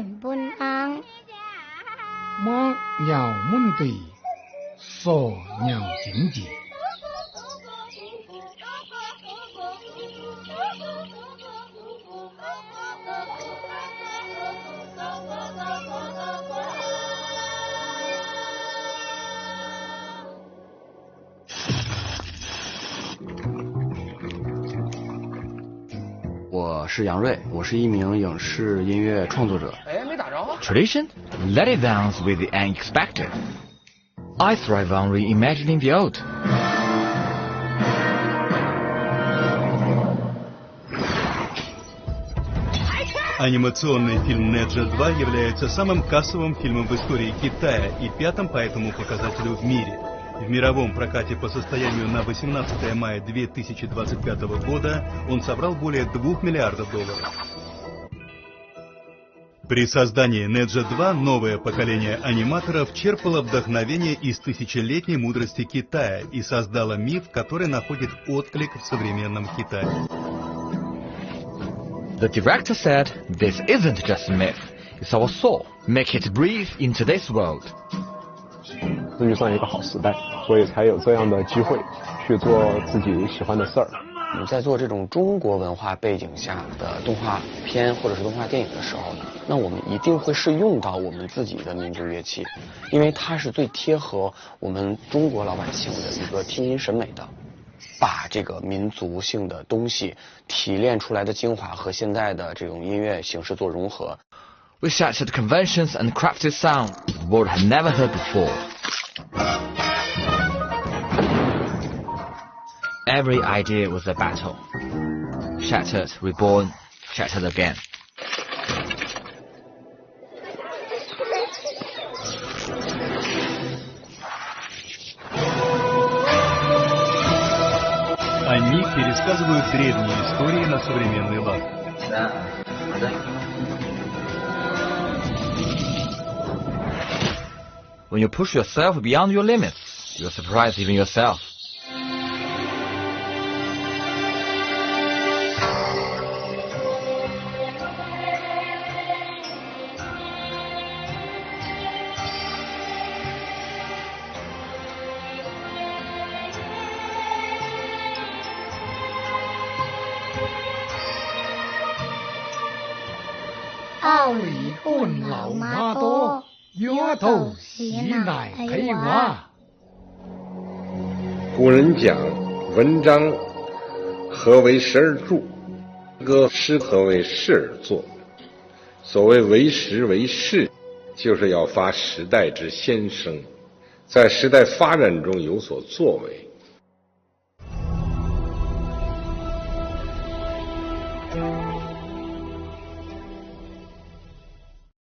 本本安。么鸟mun tỷ所鸟经济。我是杨瑞，我是一名影视音乐创作者。没打着。Tradition? Let it dance with the unexpected. I thrive on reimagining the old. Анимационный фильм «Неджа 2» является самым кассовым фильмом в истории Китая и пятым по этому показателю в мире. В мировом прокате по состоянию на 18 мая 2025 года он собрал более $2 миллиардов. При создании «Неджа 2» новое поколение аниматоров черпало вдохновение из тысячелетней мудрости Китая и создало миф, который находит отклик в современном Китае. The director said, "This isn't just a myth, it's our soul. Make it breathe in today's world." 这就算一个好时代，所以才有这样的机会去做自己喜欢的事儿。我们在做这种中国文化背景下的动画片或者是动画电影的时候呢，那我们一定会是用到我们自己的民族乐器，因为它是最贴合我们中国老百姓的一个听音审美的。把这个民族性的东西提炼出来的精华和现在的这种音乐形式做融合。We shattered conventions and crafted sound the world had never heard before. Every idea was a battle. Shattered, reborn, shattered again. Они пересказывают древние истории на современный лад. When you push yourself beyond your limits, you'll surprise even yourself. ao lý hồn lão ma tô, yếu头喜乃培娃。古人讲，文章何为时而著，歌诗何为事而作。所谓为时为事，就是要发时代之先声，在时代发展中有所作为。